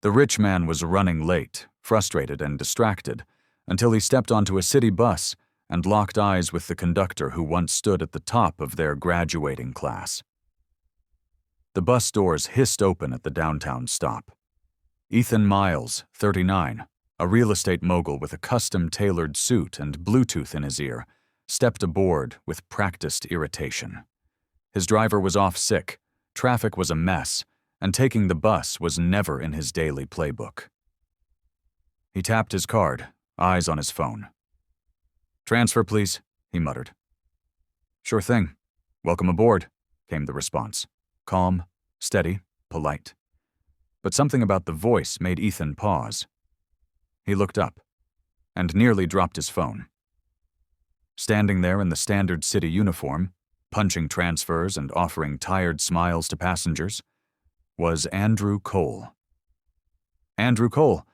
The rich man was running late, frustrated and distracted, until he stepped onto a city bus and locked eyes with the conductor who once stood at the top of their graduating class. The bus doors hissed open at the downtown stop. Ethan Miles, 39, a real estate mogul with a custom-tailored suit and Bluetooth in his ear, stepped aboard with practiced irritation. His driver was off sick, traffic was a mess, and taking the bus was never in his daily playbook. He tapped his card, eyes on his phone. "Transfer, please," he muttered. "Sure thing. Welcome aboard," came the response. Calm, steady, polite. But something about the voice made Ethan pause. He looked up and nearly dropped his phone. Standing there in the standard city uniform, punching transfers and offering tired smiles to passengers, was Andrew Cole. Andrew Cole,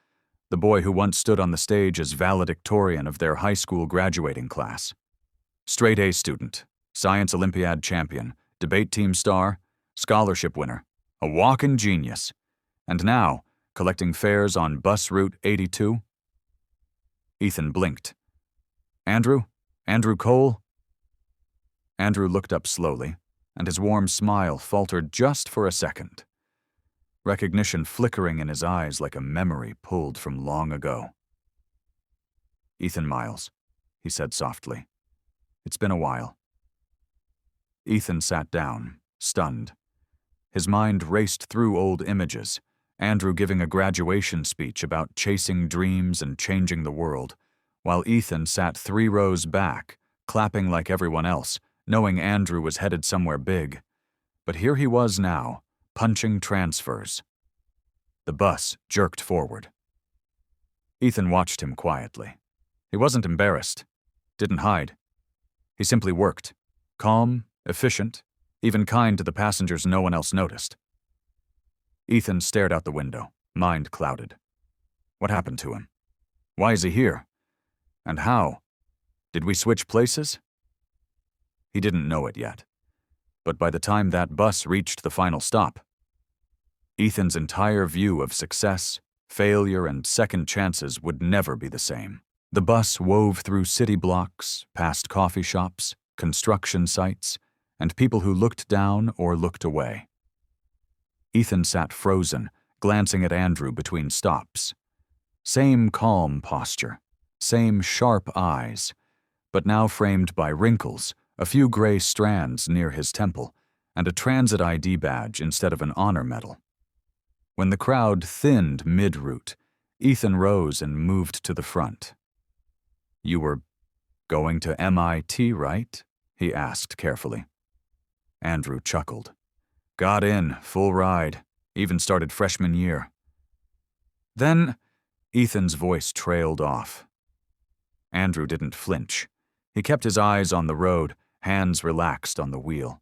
the boy who once stood on the stage as valedictorian of their high school graduating class. Straight A student, science Olympiad champion, debate team star, scholarship winner, a walk-in genius, and now collecting fares on bus route 82. Ethan blinked. Andrew Cole? Andrew looked up slowly, and his warm smile faltered just for a second. Recognition flickering in his eyes like a memory pulled from long ago. "Ethan Miles," he said softly. "It's been a while." Ethan sat down, stunned. His mind raced through old images, Andrew giving a graduation speech about chasing dreams and changing the world, while Ethan sat 3 rows back, clapping like everyone else, knowing Andrew was headed somewhere big. But here he was now, punching transfers. The bus jerked forward. Ethan watched him quietly. He wasn't embarrassed, didn't hide. He simply worked, calm, efficient, even kind to the passengers no one else noticed. Ethan stared out the window, mind clouded. What happened to him? Why is he here? And how? Did we switch places? He didn't know it yet. But by the time that bus reached the final stop, Ethan's entire view of success, failure, and second chances would never be the same. The bus wove through city blocks, past coffee shops, construction sites, and people who looked down or looked away. Ethan sat frozen, glancing at Andrew between stops. Same calm posture, same sharp eyes, but now framed by wrinkles, a few gray strands near his temple, and a transit ID badge instead of an honor medal. When the crowd thinned mid-route, Ethan rose and moved to the front. "You were going to MIT, right?" he asked carefully. Andrew chuckled. "Got in, full ride, even started freshman year." Then, Ethan's voice trailed off. Andrew didn't flinch. He kept his eyes on the road, hands relaxed on the wheel.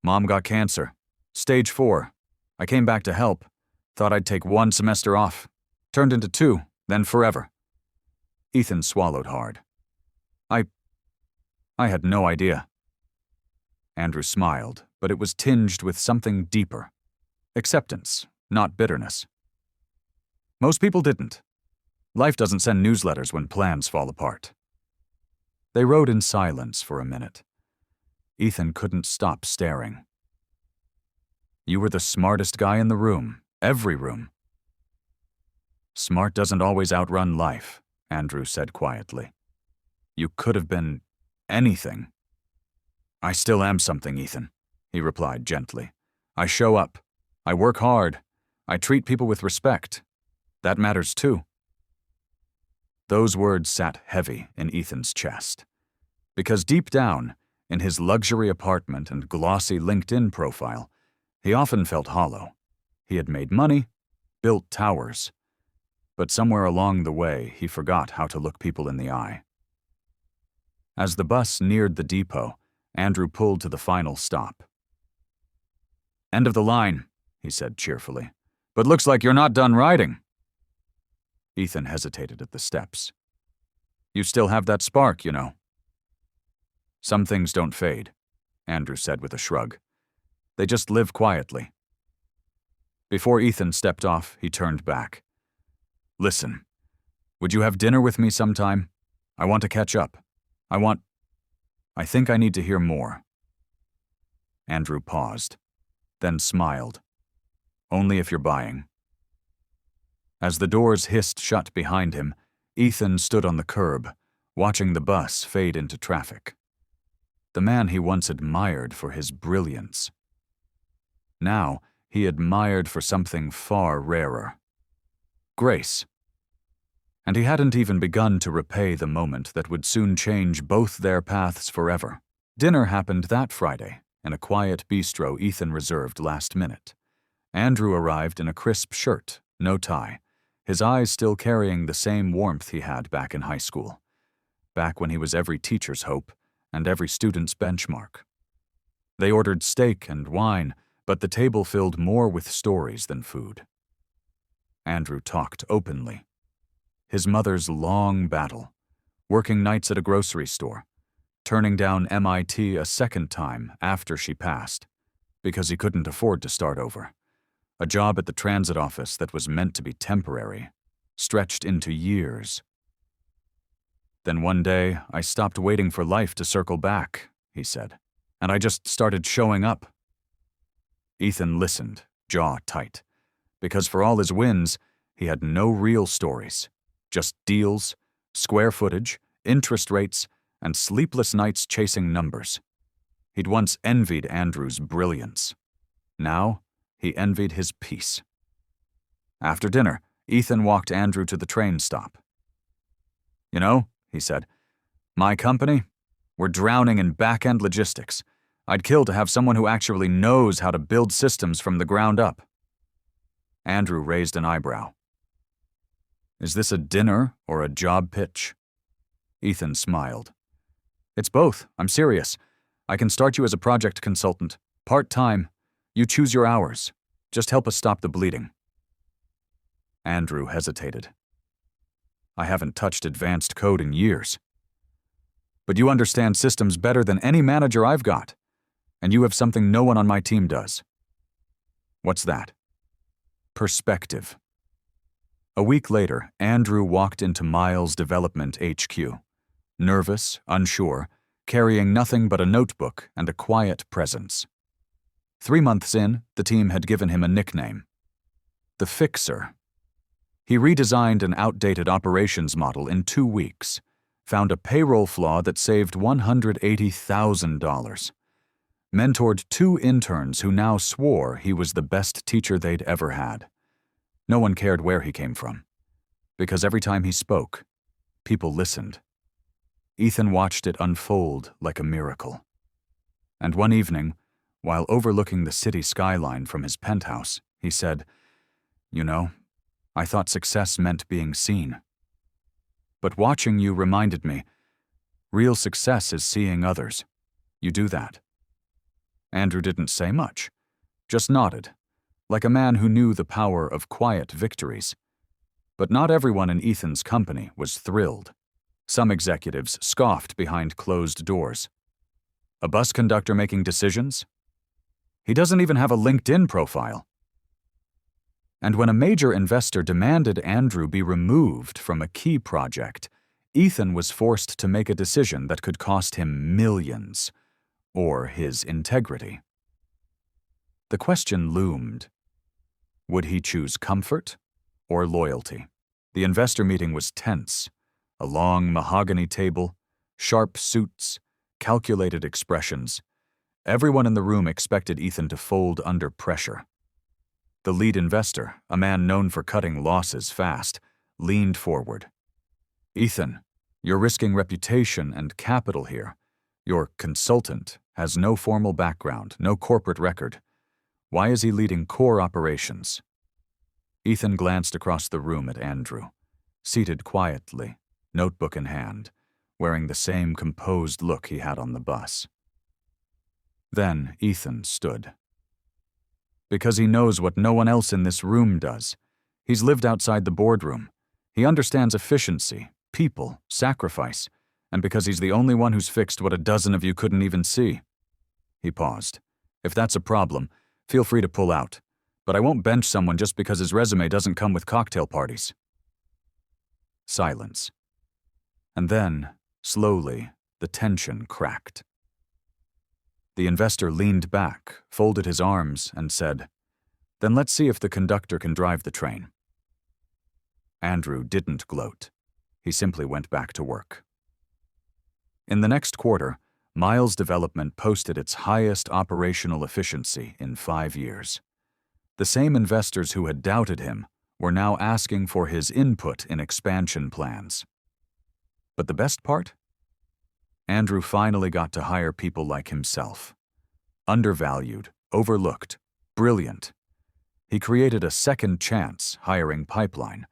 "Mom got cancer. Stage 4. I came back to help. Thought I'd take 1 semester off. Turned into 2, then forever." Ethan swallowed hard. I had no idea." Andrew smiled, but it was tinged with something deeper. Acceptance, not bitterness. "Most people didn't. Life doesn't send newsletters when plans fall apart." They rode in silence for a minute. Ethan couldn't stop staring. "You were the smartest guy in the room, every room." "Smart doesn't always outrun life," Andrew said quietly. "You could have been anything." "I still am something, Ethan," he replied gently. "I show up. I work hard. I treat people with respect. That matters too." Those words sat heavy in Ethan's chest. Because deep down, in his luxury apartment and glossy LinkedIn profile, he often felt hollow. He had made money, built towers. But somewhere along the way, he forgot how to look people in the eye. As the bus neared the depot, Andrew pulled to the final stop. "End of the line," he said cheerfully. "But looks like you're not done riding." Ethan hesitated at the steps. "You still have that spark, you know." "Some things don't fade," Andrew said with a shrug. "They just live quietly." Before Ethan stepped off, he turned back. "Listen, would you have dinner with me sometime? I want to catch up. I think I need to hear more." Andrew paused, then smiled. "Only if you're buying." As the doors hissed shut behind him, Ethan stood on the curb, watching the bus fade into traffic. The man he once admired for his brilliance. Now, he admired for something far rarer. Grace. And he hadn't even begun to repay the moment that would soon change both their paths forever. Dinner happened that Friday, in a quiet bistro Ethan reserved last minute. Andrew arrived in a crisp shirt, no tie, his eyes still carrying the same warmth he had back in high school, back when he was every teacher's hope and every student's benchmark. They ordered steak and wine, but the table filled more with stories than food. Andrew talked openly. His mother's long battle, working nights at a grocery store, turning down MIT a second time after she passed, because he couldn't afford to start over. A job at the transit office that was meant to be temporary, stretched into years. "Then one day, I stopped waiting for life to circle back," he said, "and I just started showing up." Ethan listened, jaw tight, because for all his wins, he had no real stories, just deals, square footage, interest rates, and sleepless nights chasing numbers. He'd once envied Andrew's brilliance. Now, he envied his peace. After dinner, Ethan walked Andrew to the train stop. "You know," he said, "my company, we're drowning in back-end logistics. I'd kill to have someone who actually knows how to build systems from the ground up." Andrew raised an eyebrow. "Is this a dinner or a job pitch?" Ethan smiled. "It's both. I'm serious. I can start you as a project consultant, part-time. You choose your hours. Just help us stop the bleeding." Andrew hesitated. "I haven't touched advanced code in years." "But you understand systems better than any manager I've got. And you have something no one on my team does." "What's that?" "Perspective." A week later, Andrew walked into Miles' development HQ, nervous, unsure, carrying nothing but a notebook and a quiet presence. 3 months in, the team had given him a nickname: the Fixer. He redesigned an outdated operations model in 2 weeks, found a payroll flaw that saved $180,000, mentored 2 interns who now swore he was the best teacher they'd ever had. No one cared where he came from, because every time he spoke, people listened. Ethan watched it unfold like a miracle. And one evening, while overlooking the city skyline from his penthouse, he said, "You know, I thought success meant being seen. But watching you reminded me, real success is seeing others. You do that." Andrew didn't say much, just nodded, like a man who knew the power of quiet victories. But not everyone in Ethan's company was thrilled. Some executives scoffed behind closed doors. A bus conductor making decisions? He doesn't even have a LinkedIn profile. And when a major investor demanded Andrew be removed from a key project, Ethan was forced to make a decision that could cost him millions, or his integrity. The question loomed. Would he choose comfort or loyalty? The investor meeting was tense. A long mahogany table, sharp suits, calculated expressions. Everyone in the room expected Ethan to fold under pressure. The lead investor, a man known for cutting losses fast, leaned forward. "Ethan, you're risking reputation and capital here. Your consultant has no formal background, no corporate record. Why is he leading core operations?" Ethan glanced across the room at Andrew, seated quietly, notebook in hand, wearing the same composed look he had on the bus. Then Ethan stood. Because he knows what no one else in this room does. He's lived outside the boardroom. He understands efficiency, people, sacrifice, and because he's the only one who's fixed what a dozen of you couldn't even see. He paused. "If that's a problem, feel free to pull out. but I won't bench someone just because his resume doesn't come with cocktail parties. Silence. And then, slowly, the tension cracked. The investor leaned back, folded his arms, and said, "Then let's see if the conductor can drive the train." Andrew didn't gloat. He simply went back to work. In the next quarter, Miles Development posted its highest operational efficiency in 5 years. The same investors who had doubted him were now asking for his input in expansion plans. But the best part? Andrew finally got to hire people like himself. Undervalued, overlooked, brilliant. He created a second chance hiring pipeline,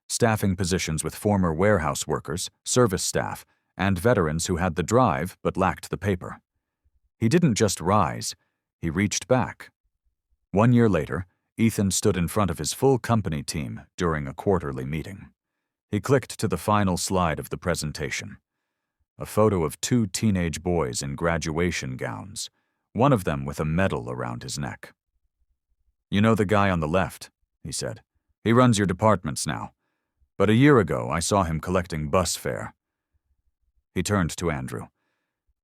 staffing positions with former warehouse workers, service staff, and veterans who had the drive but lacked the paper. He didn't just rise, he reached back. 1 year later, Ethan stood in front of his full company team during a quarterly meeting. He clicked to the final slide of the presentation. A photo of 2 teenage boys in graduation gowns, one of them with a medal around his neck. "You know the guy on the left," he said. "He runs your departments now. But a year ago, I saw him collecting bus fare." He turned to Andrew.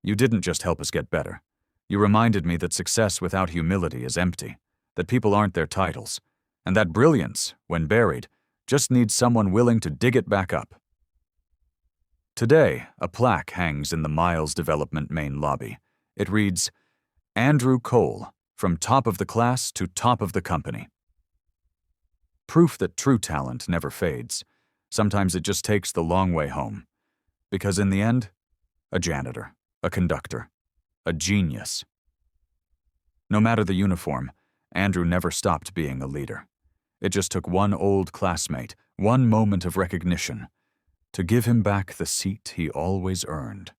"You didn't just help us get better. You reminded me that success without humility is empty, that people aren't their titles, and that brilliance, when buried, just needs someone willing to dig it back up." Today, a plaque hangs in the Miles Development main lobby. It reads, "Andrew Cole, from top of the class to top of the company." Proof that true talent never fades. Sometimes it just takes the long way home. Because in the end, a janitor, a conductor, a genius. No matter the uniform, Andrew never stopped being a leader. It just took one old classmate, one moment of recognition, to give him back the seat he always earned.